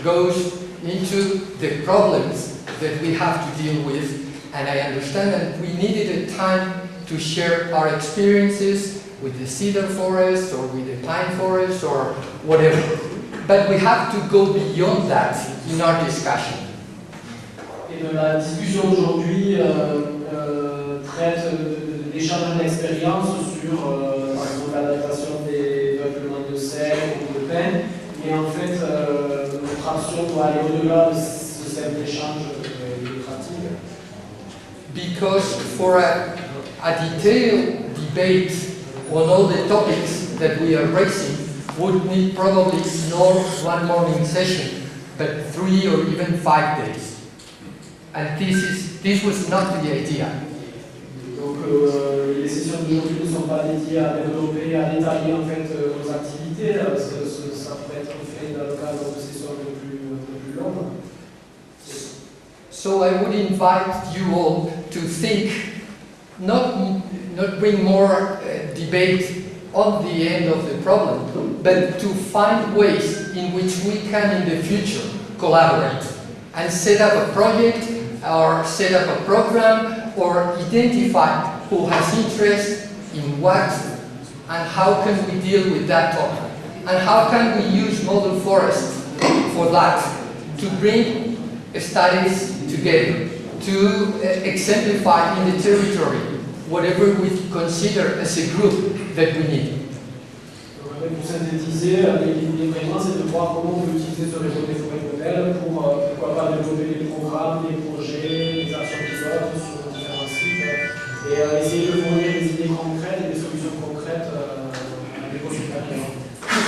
goes into the problems that we have to deal with, and I understand that we needed a time to share our experiences with the cedar forest or with the pine forest or whatever. But we have to go beyond that in our discussion. Et la discussion d'aujourd'hui traite d'échanges d'expériences sur, par exemple, l'adaptation des peuplements de sel ou de pin. Et en fait, notre action doit aller au-delà de cet échange de pratiques. Because for a detailed debate on all the topics that we are raising would need probably not one morning session, but 3 or even 5 days. And this was not the idea. Donc les sessions d'aujourd'hui ne sont pas dédiées à développer, à détailler en fait nos activités, parce que ça pourrait être fait dans le cadre de sessions un peu plus longues. So I would invite you all to think, not bring more debate on the end of the problem, but to find ways in which we can in the future collaborate and set up a project or set up a program or identify who has interest in what and how can we deal with that topic and how can we use model forest for that to bring studies together to exemplify in the territory whatever we consider as a group that we need. Donc, pour synthétiser, l'idée vraiment c'est de voir comment on peut utiliser ce réseau des forêts modèles pour pourquoi pas développer des programmes, des projets, des actions pilotes sur différents sites et essayer de fournir des idées concrètes et des solutions concrètes à des consultateurs.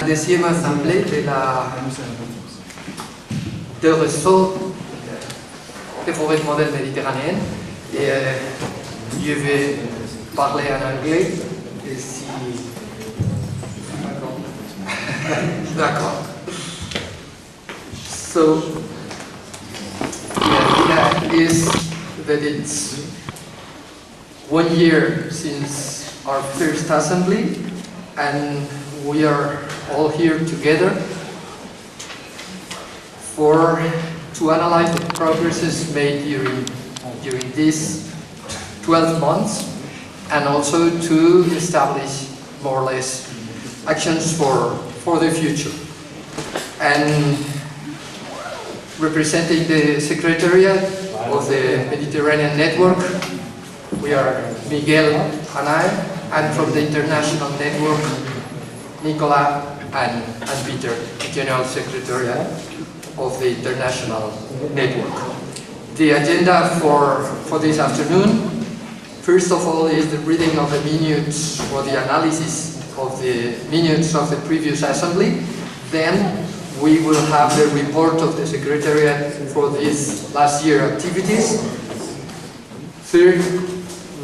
La deuxième assemblée de réseau des forêts modèles méditerranéennes et je vais parler en anglais et si... D'accord. So, the idea is that it's 1 year since our first assembly and we are all here together to analyze the progresses made during these 12 months and also to establish more or less actions for the future. And representing the Secretariat of the Mediterranean Network, we are Miguel and I, and from the International Network, Nicola and Peter, the General Secretariat of the International Network. The agenda for this afternoon, first of all, is the reading of the minutes or the analysis of the minutes of the previous assembly. Then we will have the report of the Secretariat for these last year activities. Third,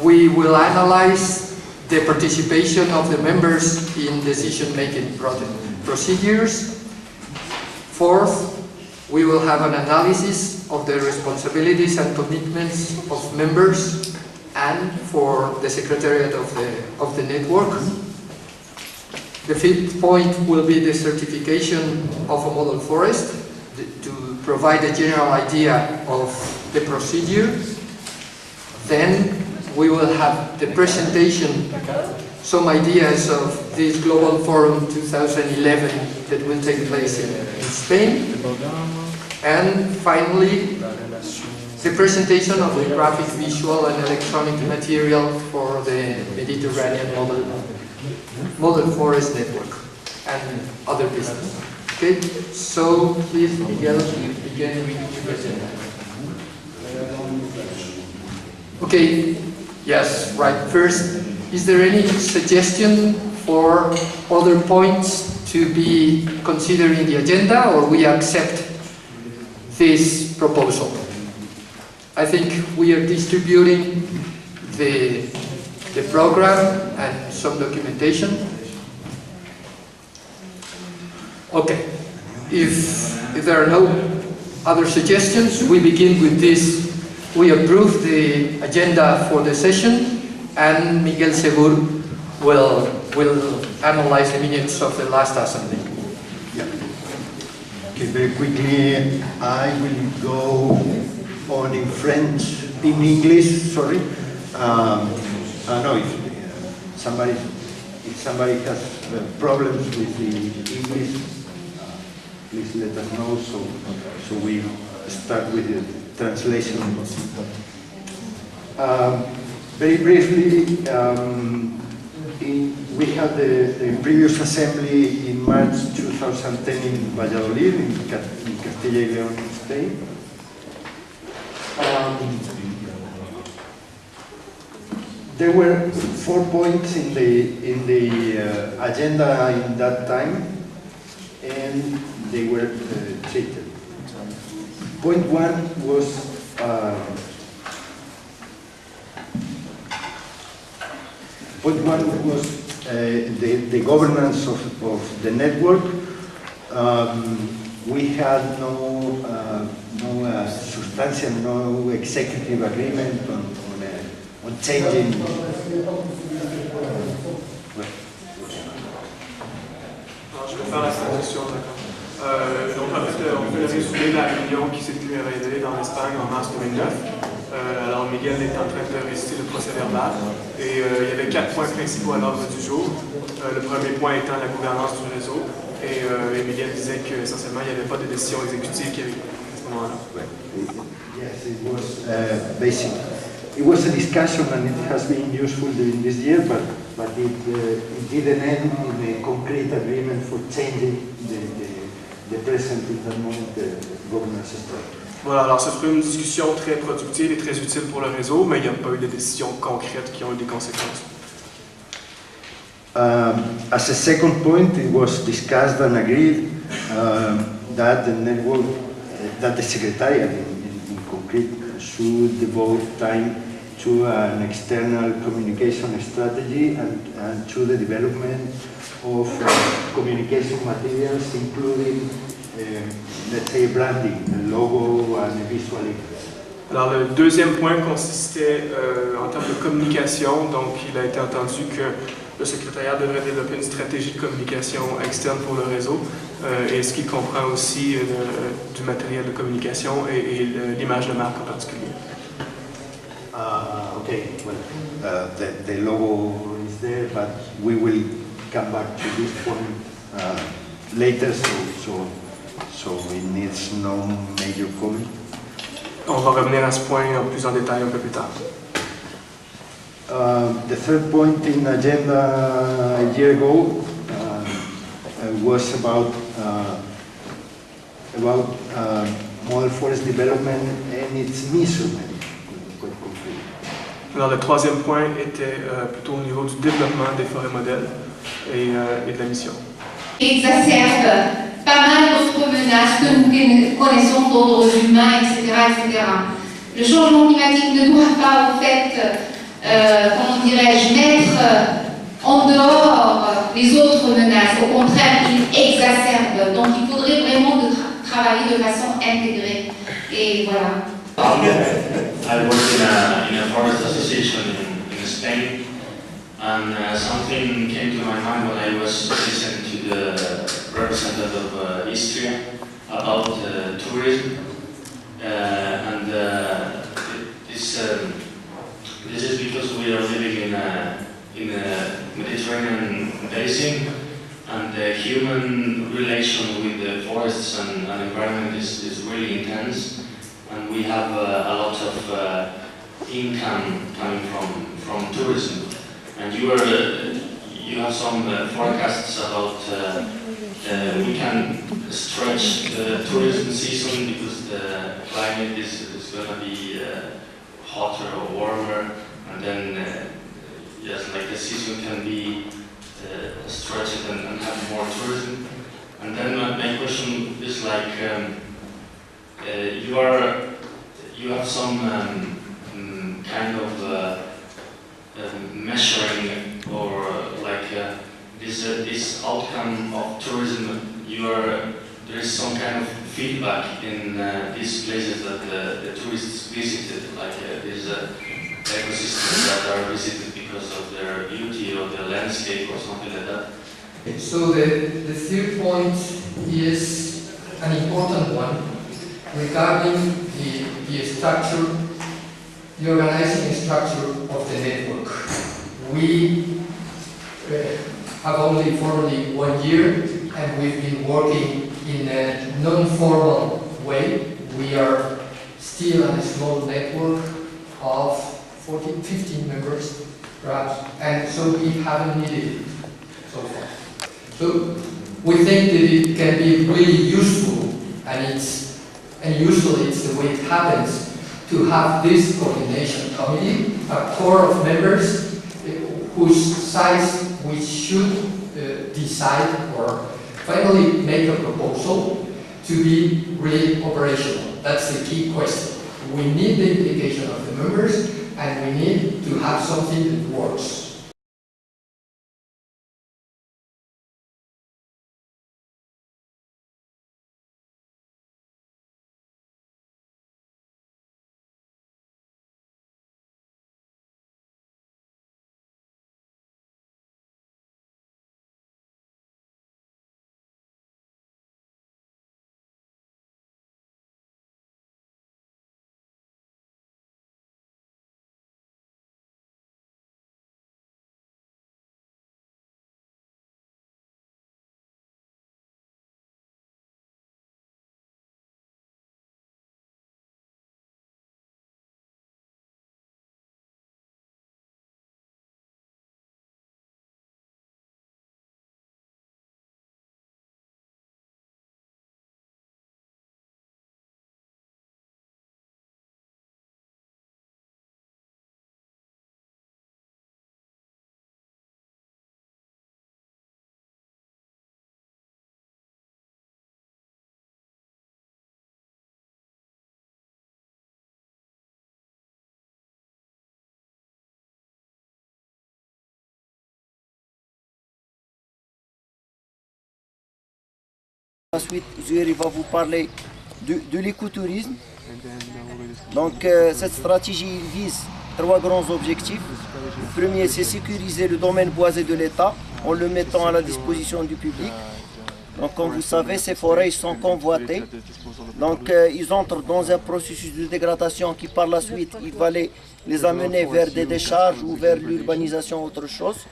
we will analyze the participation of the members in decision-making procedures. Fourth, we will have an analysis of the responsibilities and commitments of members and for the Secretariat of the network. The fifth point will be the certification of a model forest to provide a general idea of the procedure. Then we will have the presentation, some ideas of this Global Forum 2011 that will take place in Spain. And finally, the presentation of the graphic, visual and electronic material for the Mediterranean Model Forest Network and other business. Okay, so please, Miguel, begin with your presentation. Okay, yes, right. First, is there any suggestion for other points to be considered in the agenda, or we accept this proposal? I think we are distributing the program and some documentation. Okay, if there are no other suggestions, we begin with this. We approve the agenda for the session, and Miguel Segur will analyze the minutes of the last assembly. Yeah. Okay, very quickly, I will go on in French, in English, sorry. No, if somebody has problems with the English, please let us know, so we start with the translation. Very briefly, we had the previous assembly in March 2010 in Valladolid, in Castilla y León, Spain. There were 4 points in the agenda in that time, and they were treated. Point 1 was the governance of the network. We had no substantial, no executive agreement on changing. Alors, je vais faire la traduction, d'accord. Donc en fait, on peut résumer la réunion qui s'est tenue à Valladolid en Espagne en mars 2009. Alors Miguel est en train de réciter le procès verbal et il y avait 4 points principaux à l'ordre du jour. Le premier point étant la gouvernance du réseau et Miguel disait qu'essentiellement il n'y avait pas de décision exécutive qui avait à ce moment-là. Yes, it was basic. It was a discussion and it has been useful during this year, but it didn't end in a concrete agreement for changing the present in that moment governance structure. Voilà, alors ce fut une discussion très productive et très utile pour le réseau, mais il n'y a pas eu de décisions concrètes qui ont eu des conséquences. As a second point, it was discussed and agreed that the network, that the Secretariat in concrete should devote time to an external communication strategy and to the development of communication materials, including let's say branding, a logo and a visual image. Alors le deuxième point consistait en termes de communication, donc il a été entendu que le secrétariat devrait développer une stratégie de communication externe pour le réseau, et ce qui comprend aussi du matériel de communication et l'image de marque en particulier. Okay, well, the logo is there, but we will come back to this point later, so it needs no major comment. On va revenir à ce point plus en détail un peu plus tard. The third point in agenda a year ago was about model forest development and its measurement. Alors le troisième point était plutôt au niveau du développement des forêts modèles et de la mission. Exacerbe pas mal d'autres menaces que nous connaissons d'ordre humain, etc., etc. Le changement climatique ne doit pas, au fait, comment dirais-je, mettre en dehors les autres menaces. Au contraire, il exacerbe. Donc il faudrait vraiment travailler de façon intégrée. Et voilà. I work in a forest association in Spain, and something came to my mind when I was listening to the representative of Istria about tourism, and this is because we are living in a Mediterranean basin, and the human relation with the forests and environment is really intense. And we have a lot of income coming from tourism. And you have some forecasts about we can stretch the tourism season because the climate is going to be hotter or warmer, and then yes, like the season can be stretched and have more tourism. And then my question is like. You have some kind of measuring or like this outcome of tourism. There is some kind of feedback in these places that the tourists visited, like these ecosystems that are visited because of their beauty or the landscape or something like that. So the third point is an important one regarding the structure, the organizing structure of the network. We have only formally 1 year, and we've been working in a non-formal way. We are still a small network of 14, 15 members, perhaps, and so we haven't needed it so far. So we think that it can be really useful, and usually it's the way it happens, to have this coordination committee, a core of members whose sides we should decide or finally make a proposal to be really operational. That's the key question. We need the implication of the members, and we need to have something that works. Ensuite, Zouhiri va vous parler de l'écotourisme. Donc, cette stratégie vise 3 grands objectifs. Le premier, c'est sécuriser le domaine boisé de l'État en le mettant à la disposition du public. Donc, comme vous savez, ces forêts sont convoitées. Donc, ils entrent dans un processus de dégradation qui, par la suite, il va les amener vers des décharges ou vers l'urbanisation, autre chose.